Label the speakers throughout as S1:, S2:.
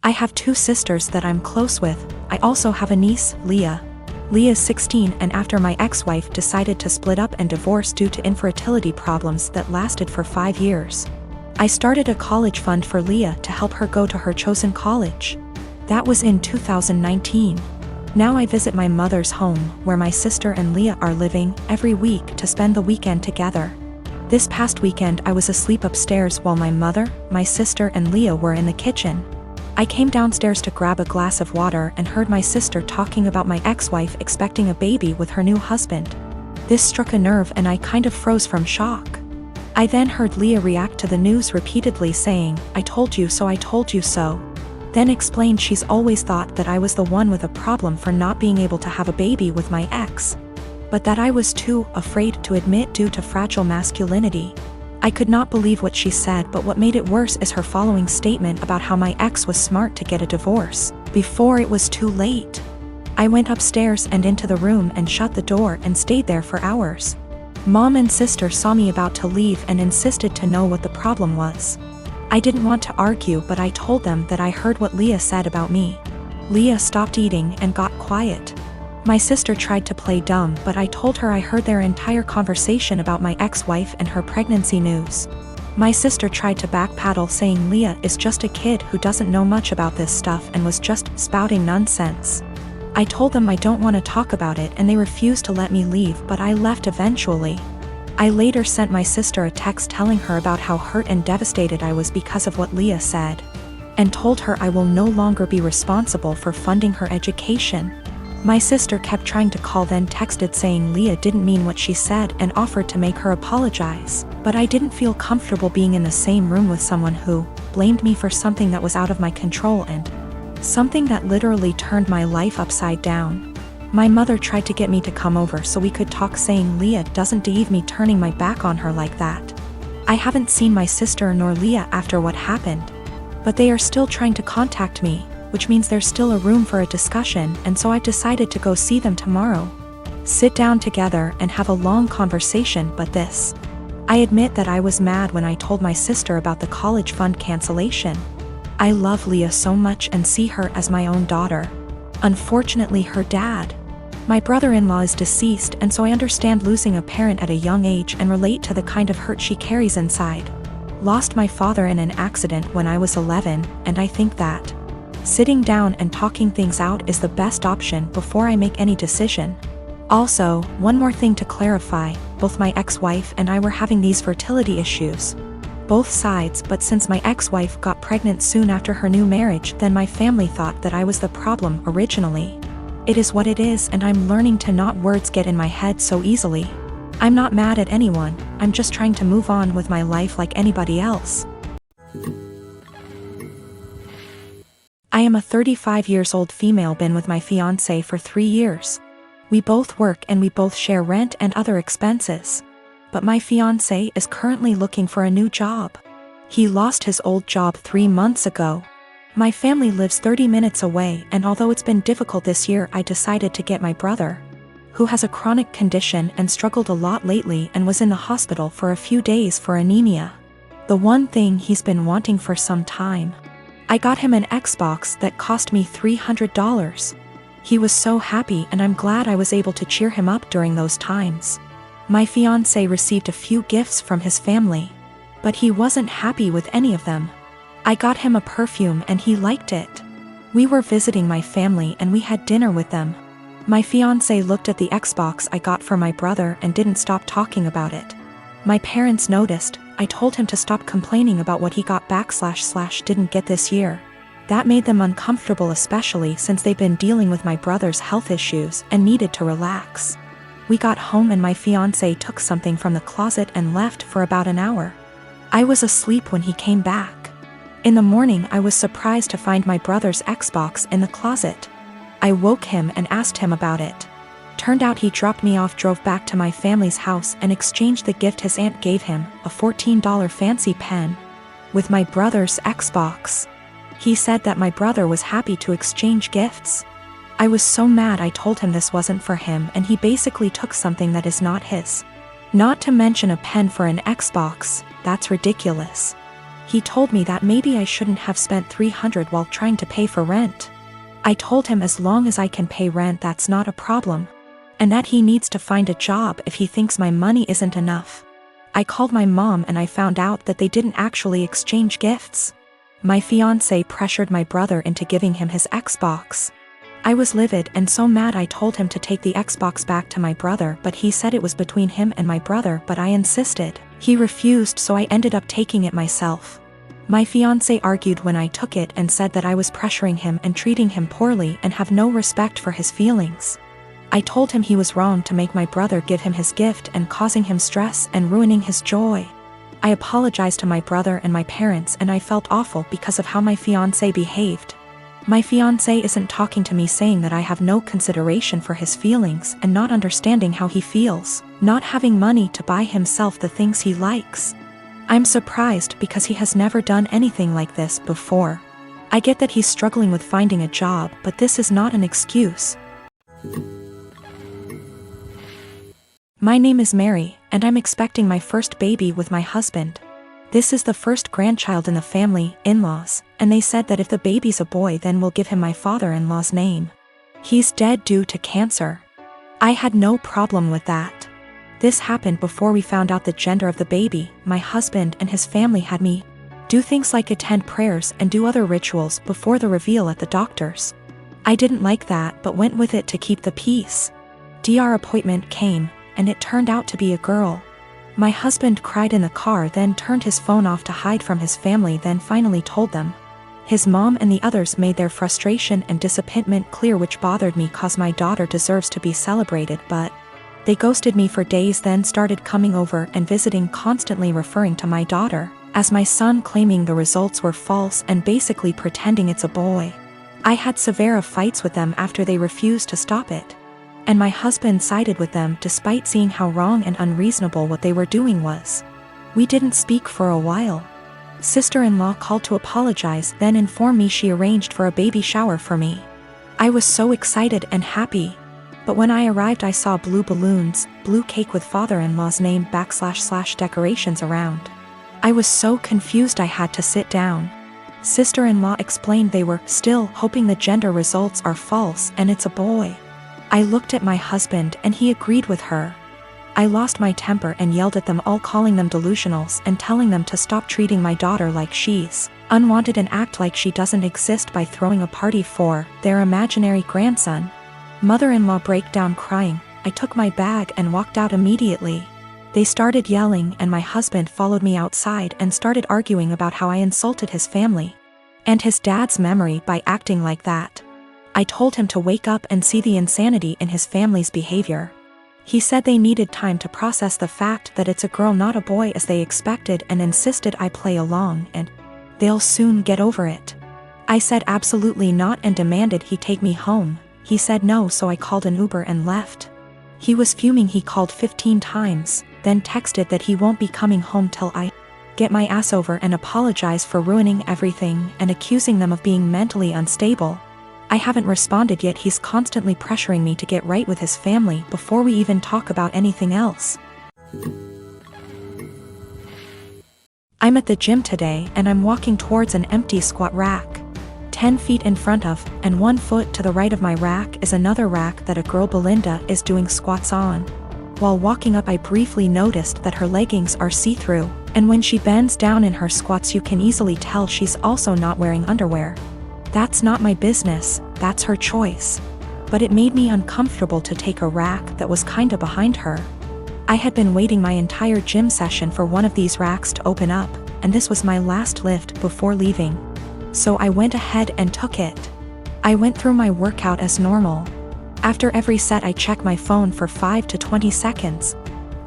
S1: I have two sisters that I'm close with. I also have a niece, Leah. Leah's 16, and after my ex-wife decided to split up and divorce due to infertility problems that lasted for 5 years, I started a college fund for Leah to help her go to her chosen college. That was in 2019. Now I visit my mother's home, where my sister and Leah are living, every week to spend the weekend together. This past weekend I was asleep upstairs while my mother, my sister and Leah were in the kitchen. I came downstairs to grab a glass of water and heard my sister talking about my ex-wife expecting a baby with her new husband. This struck a nerve and I kind of froze from shock. I then heard Leah react to the news repeatedly saying, "I told you so, I told you so." Then explained she's always thought that I was the one with a problem for not being able to have a baby with my ex, but that I was too afraid to admit due to fragile masculinity. I could not believe what she said, but what made it worse is her following statement about how my ex was smart to get a divorce before it was too late. I went upstairs and into the room and shut the door and stayed there for hours. Mom and sister saw me about to leave and insisted to know what the problem was. I didn't want to argue, but I told them that I heard what Leah said about me. Leah stopped eating and got quiet. My sister tried to play dumb, but I told her I heard their entire conversation about my ex-wife and her pregnancy news. My sister tried to backpedal, saying Leah is just a kid who doesn't know much about this stuff and was just spouting nonsense. I told them I don't want to talk about it and they refused to let me leave, but I left eventually. I later sent my sister a text telling her about how hurt and devastated I was because of what Leah said, and told her I will no longer be responsible for funding her education. My sister kept trying to call, then texted saying Leah didn't mean what she said and offered to make her apologize, but I didn't feel comfortable being in the same room with someone who blamed me for something that was out of my control and something that literally turned my life upside down. My mother tried to get me to come over so we could talk, saying Leah doesn't deserve me turning my back on her like that. I haven't seen my sister nor Leah after what happened, but they are still trying to contact me, which means there's still a room for a discussion, and so I've decided to go see them tomorrow. Sit down together and have a long conversation. But this, I admit that I was mad when I told my sister about the college fund cancellation. I love Leah so much and see her as my own daughter. Unfortunately, her dad, my brother-in-law, is deceased, and so I understand losing a parent at a young age and relate to the kind of hurt she carries inside. Lost my father in an accident when I was 11, and I think that sitting down and talking things out is the best option before I make any decision. Also, one more thing to clarify, both my ex-wife and I were having these fertility issues. Both sides, but since my ex-wife got pregnant soon after her new marriage, then my family thought that I was the problem originally. It is what it is, and I'm learning to not words get in my head so easily. I'm not mad at anyone, I'm just trying to move on with my life like anybody else. I am a 35-year-old female, been with my fiance for 3 years. We both work and we both share rent and other expenses. But my fiance is currently looking for a new job. He lost his old job 3 months ago. My family lives 30 minutes away, and although it's been difficult this year, I decided to get my brother, who has a chronic condition and struggled a lot lately and was in the hospital for a few days for anemia, the one thing he's been wanting for some time. I got him an Xbox that cost me $300. He was so happy, and I'm glad I was able to cheer him up during those times. My fiance received a few gifts from his family, but he wasn't happy with any of them. I got him a perfume and he liked it. We were visiting my family and we had dinner with them. My fiance looked at the Xbox I got for my brother and didn't stop talking about it. My parents noticed. I told him to stop complaining about what he got / didn't get this year. That made them uncomfortable, especially since they've been dealing with my brother's health issues and needed to relax. We got home and my fiance took something from the closet and left for about an hour. I was asleep when he came back. In the morning, I was surprised to find my brother's Xbox in the closet. I woke him and asked him about it. Turned out he dropped me off, drove back to my family's house, and exchanged the gift his aunt gave him, a $14 fancy pen, with my brother's Xbox. He said that my brother was happy to exchange gifts. I was so mad. I told him this wasn't for him, and he basically took something that is not his. Not to mention a pen for an Xbox, that's ridiculous. He told me that maybe I shouldn't have spent $300 while trying to pay for rent. I told him as long as I can pay rent that's not a problem. And that he needs to find a job if he thinks my money isn't enough. I called my mom and I found out that they didn't actually exchange gifts. My fiance pressured my brother into giving him his Xbox. I was livid and so mad I told him to take the Xbox back to my brother, but he said it was between him and my brother, but I insisted. He refused, so I ended up taking it myself. My fiance argued when I took it and said that I was pressuring him and treating him poorly and have no respect for his feelings. I told him he was wrong to make my brother give him his gift and causing him stress and ruining his joy. I apologized to my brother and my parents and I felt awful because of how my fiance behaved. My fiance isn't talking to me saying that I have no consideration for his feelings and not understanding how he feels, not having money to buy himself the things he likes. I'm surprised because he has never done anything like this before. I get that he's struggling with finding a job, but this is not an excuse. My name is Mary, and I'm expecting my first baby with my husband. This is the first grandchild in the family, in-laws, and they said that if the baby's a boy then we'll give him my father-in-law's name. He's dead due to cancer. I had no problem with that. This happened before we found out the gender of the baby. My husband and his family had me do things like attend prayers and do other rituals before the reveal at the doctor's. I didn't like that but went with it to keep the peace. Our appointment came, and it turned out to be a girl. My husband cried in the car, then turned his phone off to hide from his family, then finally told them. His mom and the others made their frustration and disappointment clear, which bothered me cause my daughter deserves to be celebrated, but they ghosted me for days, then started coming over and visiting, constantly referring to my daughter as my son, claiming the results were false and basically pretending it's a boy. I had severe fights with them after they refused to stop it. And my husband sided with them despite seeing how wrong and unreasonable what they were doing was. We didn't speak for a while. Sister-in-law called to apologize, then informed me she arranged for a baby shower for me. I was so excited and happy. But when I arrived I saw blue balloons, blue cake with father-in-law's name / decorations around. I was so confused I had to sit down. Sister-in-law explained they were still hoping the gender results are false and it's a boy. I looked at my husband and he agreed with her. I lost my temper and yelled at them all, calling them delusionals and telling them to stop treating my daughter like she's unwanted and act like she doesn't exist by throwing a party for their imaginary grandson. Mother-in-law broke down crying. I took my bag and walked out immediately. They started yelling and my husband followed me outside and started arguing about how I insulted his family and his dad's memory by acting like that. I told him to wake up and see the insanity in his family's behavior. He said they needed time to process the fact that it's a girl not a boy as they expected, and insisted I play along and they'll soon get over it. I said absolutely not and demanded he take me home. He said no, so I called an Uber and left. He was fuming. He called 15 times, then texted that he won't be coming home till I get my ass over and apologize for ruining everything and accusing them of being mentally unstable. I haven't responded yet. He's constantly pressuring me to get right with his family before we even talk about anything else. I'm at the gym today and I'm walking towards an empty squat rack. 10 feet in front of, and 1 foot to the right of my rack is another rack that a girl, Belinda, is doing squats on. While walking up I briefly noticed that her leggings are see-through, and when she bends down in her squats you can easily tell she's also not wearing underwear. That's not my business, that's her choice. But it made me uncomfortable to take a rack that was kinda behind her. I had been waiting my entire gym session for one of these racks to open up, and this was my last lift before leaving. So I went ahead and took it. I went through my workout as normal. After every set I check my phone for 5 to 20 seconds.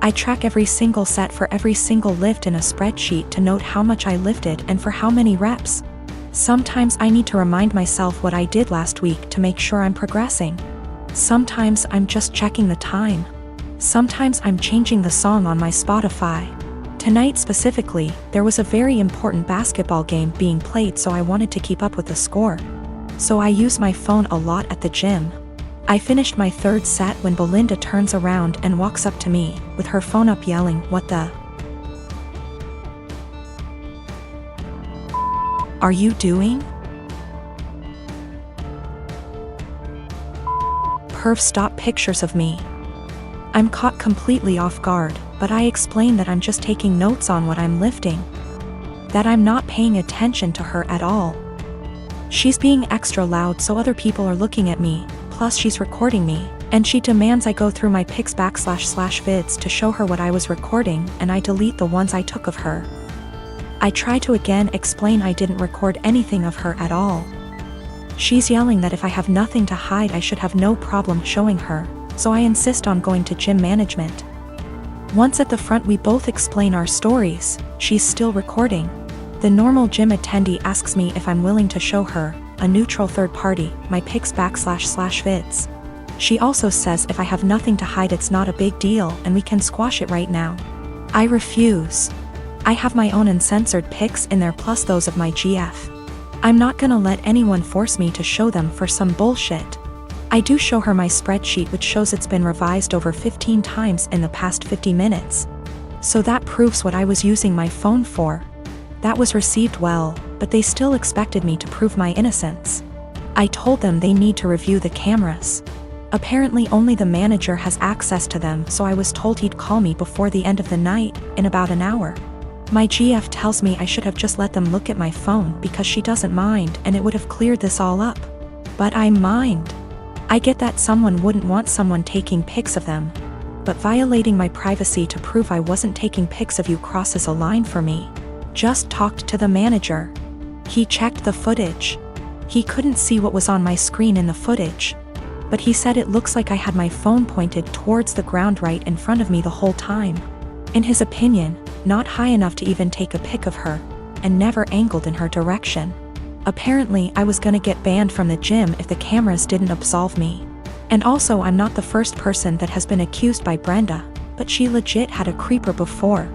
S1: I track every single set for every single lift in a spreadsheet to note how much I lifted and for how many reps. Sometimes I need to remind myself what I did last week to make sure I'm progressing. Sometimes I'm just checking the time. Sometimes I'm changing the song on my Spotify. Tonight specifically, there was a very important basketball game being played, so I wanted to keep up with the score. So I use my phone a lot at the gym. I finished my third set when Belinda turns around and walks up to me, with her phone up, yelling, "What the?" are you doing? Perv stop pictures of me. I'm caught completely off guard, but I explain that I'm just taking notes on what I'm lifting. That I'm not paying attention to her at all. She's being extra loud so other people are looking at me, plus she's recording me, and she demands I go through my pics / vids to show her what I was recording, and I delete the ones I took of her. I try to again explain I didn't record anything of her at all. She's yelling that if I have nothing to hide I should have no problem showing her, so I insist on going to gym management. Once at the front we both explain our stories, she's still recording. The normal gym attendee asks me if I'm willing to show her, a neutral third party, my pics / vids. She also says if I have nothing to hide it's not a big deal and we can squash it right now. I refuse. I have my own uncensored pics in there plus those of my GF. I'm not gonna let anyone force me to show them for some bullshit. I do show her my spreadsheet which shows it's been revised over 15 times in the past 50 minutes. So that proves what I was using my phone for. That was received well, but they still expected me to prove my innocence. I told them they need to review the cameras. Apparently only the manager has access to them, so I was told he'd call me before the end of the night, in about an hour. My GF tells me I should have just let them look at my phone because she doesn't mind and it would have cleared this all up. But I mind. I get that someone wouldn't want someone taking pics of them. But violating my privacy to prove I wasn't taking pics of you crosses a line for me. Just talked to the manager. He checked the footage. He couldn't see what was on my screen in the footage. But he said it looks like I had my phone pointed towards the ground right in front of me the whole time. In his opinion, not high enough to even take a pic of her, and never angled in her direction. Apparently I was gonna get banned from the gym if the cameras didn't absolve me. And also I'm not the first person that has been accused by Brenda, but she legit had a creeper before.